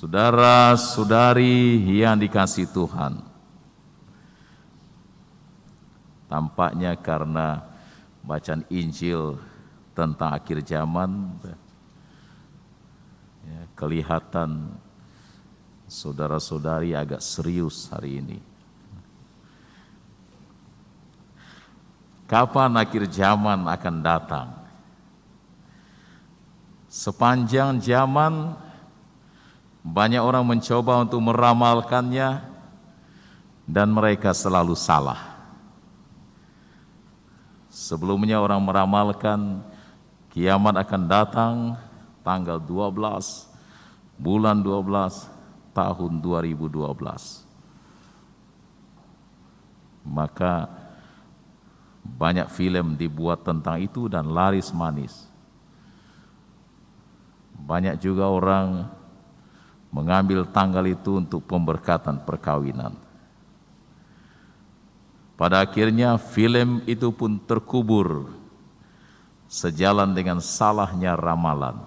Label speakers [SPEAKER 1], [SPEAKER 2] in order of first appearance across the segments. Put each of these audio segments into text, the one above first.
[SPEAKER 1] Saudara-saudari yang dikasihi Tuhan, tampaknya karena bacaan Injil tentang akhir zaman, ya, kelihatan saudara-saudari agak serius hari ini. Kapan akhir zaman akan datang? Sepanjang zaman banyak orang mencoba untuk meramalkannya dan mereka selalu salah. Sebelumnya orang meramalkan kiamat akan datang tanggal 12 bulan 12 tahun 2012. Maka banyak film dibuat tentang itu dan laris manis. Banyak juga orang mengambil tanggal itu untuk pemberkatan perkawinan. Pada akhirnya film itu pun terkubur sejalan dengan salahnya ramalan.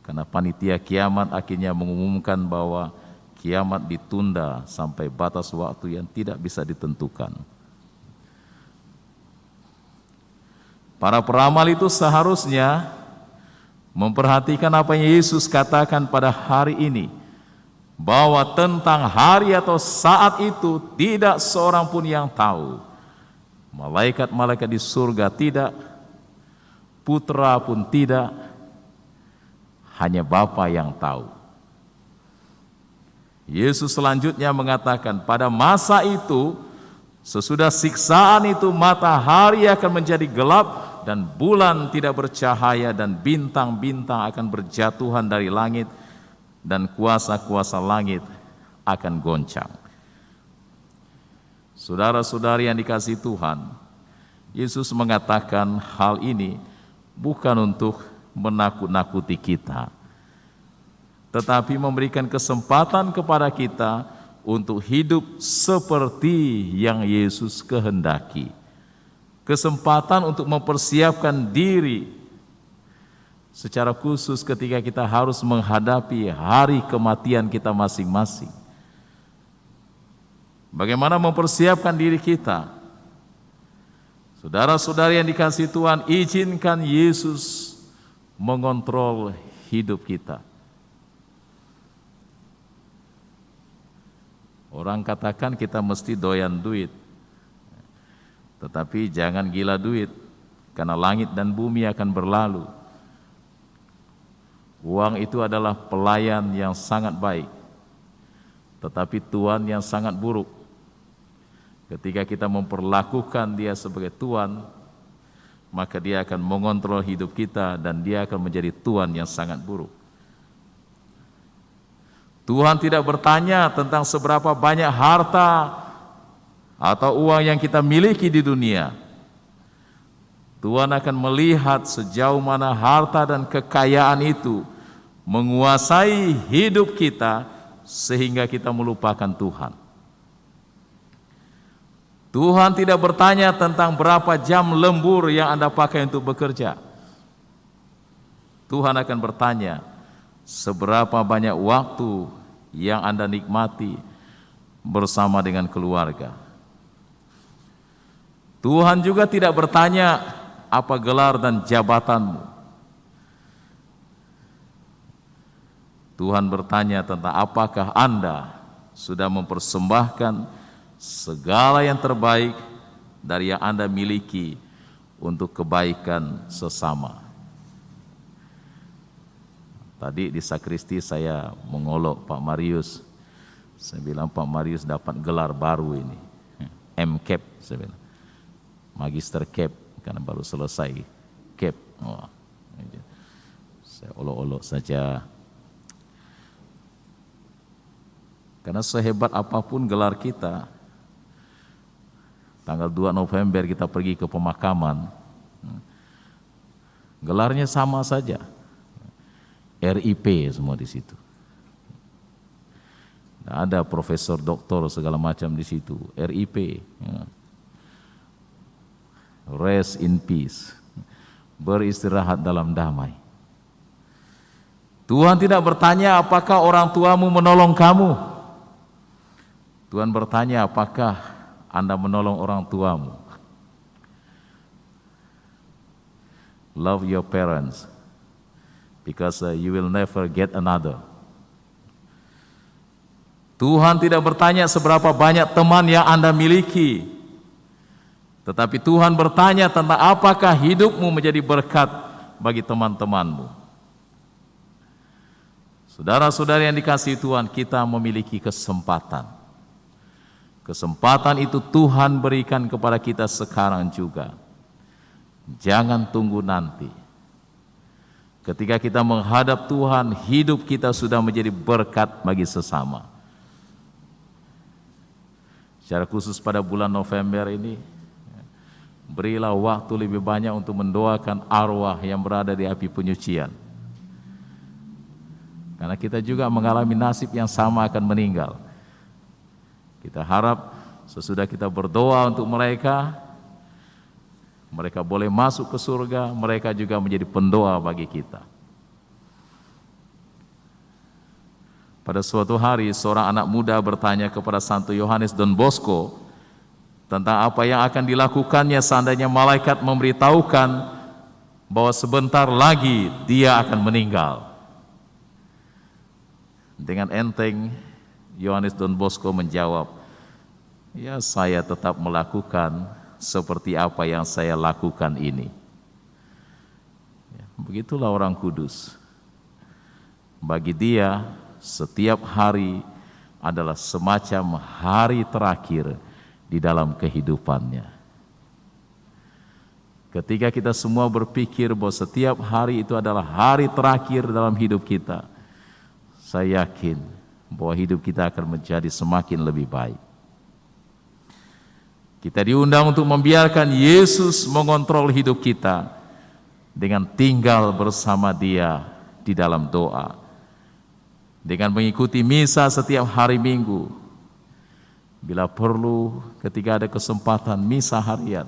[SPEAKER 1] Karena panitia kiamat akhirnya mengumumkan bahwa kiamat ditunda sampai batas waktu yang tidak bisa ditentukan. Para peramal itu seharusnya memperhatikan apa yang Yesus katakan pada hari ini, bahwa tentang hari atau saat itu tidak seorang pun yang tahu. Malaikat-malaikat di surga tidak, putra pun tidak, hanya Bapa yang tahu. Yesus selanjutnya mengatakan, pada masa itu, sesudah siksaan itu matahari akan menjadi gelap, dan bulan tidak bercahaya, dan bintang-bintang akan berjatuhan dari langit, dan kuasa-kuasa langit akan goncang. Saudara-saudari yang dikasihi Tuhan, Yesus mengatakan hal ini bukan untuk menakut-nakuti kita, tetapi memberikan kesempatan kepada kita untuk hidup seperti yang Yesus kehendaki. Kesempatan untuk mempersiapkan diri secara khusus ketika kita harus menghadapi hari kematian kita masing-masing. Bagaimana mempersiapkan diri kita? Saudara-saudari yang dikasihi Tuhan, izinkan Yesus mengontrol hidup kita. Orang katakan kita mesti doyan duit, tetapi jangan gila duit, karena langit dan bumi akan berlalu. Uang itu adalah pelayan yang sangat baik, tetapi tuan yang sangat buruk. Ketika kita memperlakukan dia sebagai tuan, maka dia akan mengontrol hidup kita dan dia akan menjadi tuan yang sangat buruk. Tuhan tidak bertanya tentang seberapa banyak harta atau uang yang kita miliki di dunia. Tuhan akan melihat sejauh mana harta dan kekayaan itu menguasai hidup kita sehingga kita melupakan Tuhan. Tuhan tidak bertanya tentang berapa jam lembur yang Anda pakai untuk bekerja. Tuhan akan bertanya seberapa banyak waktu yang Anda nikmati bersama dengan keluarga. Tuhan juga tidak bertanya apa gelar dan jabatanmu. Tuhan bertanya tentang apakah Anda sudah mempersembahkan segala yang terbaik dari yang Anda miliki untuk kebaikan sesama. Tadi di sakristi saya mengolok Pak Marius. Saya bilang Pak Marius dapat gelar baru ini, MCAP, saya bilang. Magister Cap, karena baru selesai Cap. Oh, saya olok-olok saja. Karena sehebat apapun gelar kita, tanggal 2 November kita pergi ke pemakaman, gelarnya sama saja, RIP semua di situ. Ada profesor, doktor segala macam di situ, RIP. Rest in peace, beristirahat dalam damai. Tuhan tidak bertanya apakah orang tuamu menolong kamu. Tuhan bertanya apakah Anda menolong orang tuamu. Love your parents because you will never get another. Tuhan tidak bertanya seberapa banyak teman yang Anda miliki, tetapi Tuhan bertanya tentang apakah hidupmu menjadi berkat bagi teman-temanmu. Saudara-saudari yang dikasihi Tuhan, kita memiliki kesempatan. Kesempatan itu Tuhan berikan kepada kita sekarang juga. Jangan tunggu nanti. Ketika kita menghadap Tuhan, hidup kita sudah menjadi berkat bagi sesama. Secara khusus pada bulan November ini, berilah waktu lebih banyak untuk mendoakan arwah yang berada di api penyucian. Karena kita juga mengalami nasib yang sama akan meninggal. Kita harap sesudah kita berdoa untuk mereka, mereka boleh masuk ke surga, mereka juga menjadi pendoa bagi kita. Pada suatu hari, seorang anak muda bertanya kepada Santo Yohanes Don Bosco tentang apa yang akan dilakukannya seandainya malaikat memberitahukan bahwa sebentar lagi dia akan meninggal. Dengan enteng, Yohanes Don Bosco menjawab, "Ya, saya tetap melakukan seperti apa yang saya lakukan ini." Begitulah orang kudus. Bagi dia, setiap hari adalah semacam hari terakhir di dalam kehidupannya. Ketika kita semua berpikir bahwa setiap hari itu adalah hari terakhir dalam hidup kita, saya yakin bahwa hidup kita akan menjadi semakin lebih baik. Kita diundang untuk membiarkan Yesus mengontrol hidup kita dengan tinggal bersama Dia di dalam doa, dengan mengikuti misa setiap hari Minggu, bila perlu ketika ada kesempatan misa harian,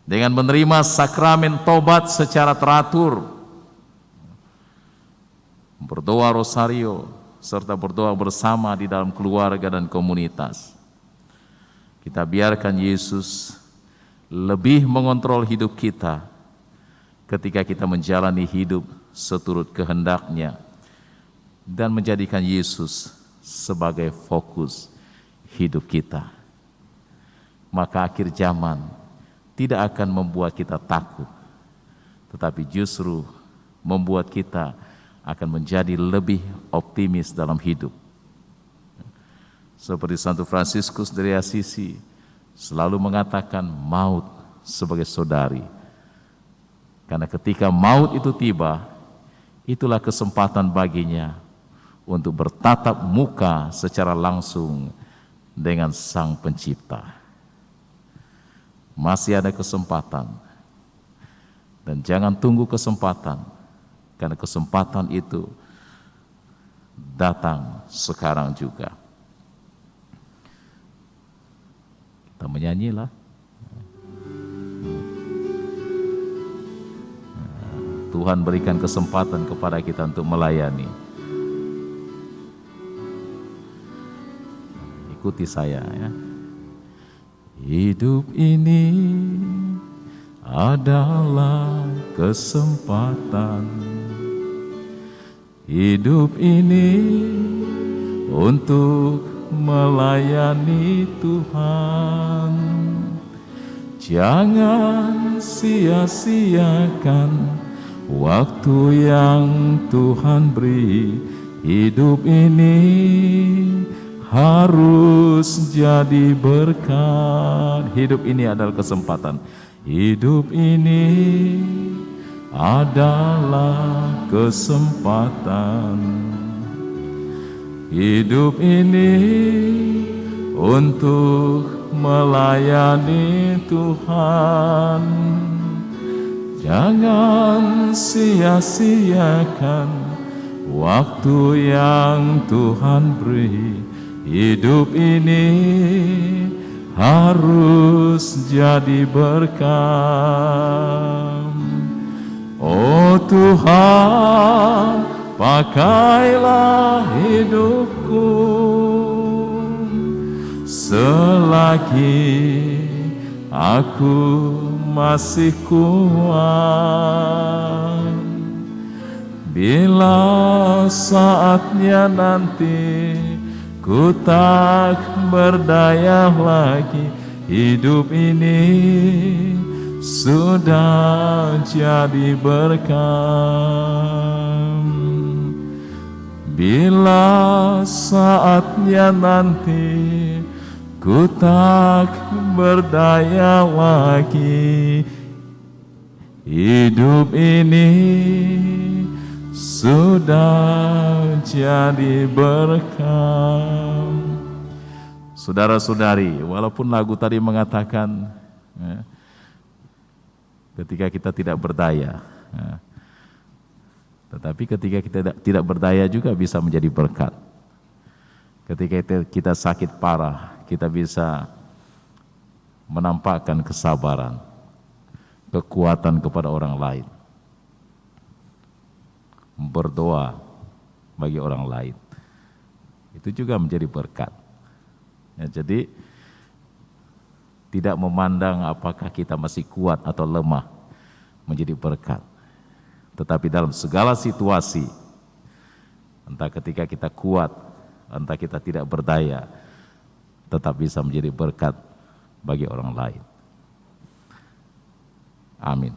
[SPEAKER 1] dengan menerima sakramen tobat secara teratur, berdoa rosario, serta berdoa bersama di dalam keluarga dan komunitas. Kita biarkan Yesus lebih mengontrol hidup kita ketika kita menjalani hidup seturut kehendak-Nya dan menjadikan Yesus sebagai fokus hidup kita. Maka akhir zaman tidak akan membuat kita takut, tetapi justru membuat kita akan menjadi lebih optimis dalam hidup. Seperti Santo Fransiskus dari Assisi selalu mengatakan maut sebagai saudari. Karena ketika maut itu tiba, itulah kesempatan baginya untuk bertatap muka secara langsung dengan Sang Pencipta. Masih ada kesempatan. Dan jangan tunggu kesempatan, karena kesempatan itu datang sekarang juga. Kita menyanyilah. Tuhan berikan kesempatan kepada kita untuk melayani. Ikuti saya ya. Hidup ini adalah kesempatan. Hidup ini untuk melayani Tuhan. Jangan sia-siakan waktu yang Tuhan beri. Hidup ini harus jadi berkat. Hidup ini adalah kesempatan. Hidup ini adalah kesempatan. Hidup ini untuk melayani Tuhan. Jangan sia-siakan waktu yang Tuhan beri. Hidup ini harus jadi berkat. Oh Tuhan, pakailah hidupku selagi aku masih kuat. Bila saatnya nanti ku tak berdaya lagi, hidup ini sudah jadi berkah. Bila saatnya nanti ku tak berdaya lagi, hidup ini sudah jadi berkah. Saudara-saudari, walaupun lagu tadi mengatakan ketika kita tidak berdaya, tetapi ketika kita tidak berdaya juga bisa menjadi berkat. Ketika kita sakit parah, kita bisa menampakkan kesabaran, kekuatan kepada orang lain, berdoa bagi orang lain. Itu juga menjadi berkat. Ya, jadi tidak memandang apakah kita masih kuat atau lemah menjadi berkat. Tetapi dalam segala situasi, entah ketika kita kuat, entah kita tidak berdaya, tetap bisa menjadi berkat bagi orang lain. Amin.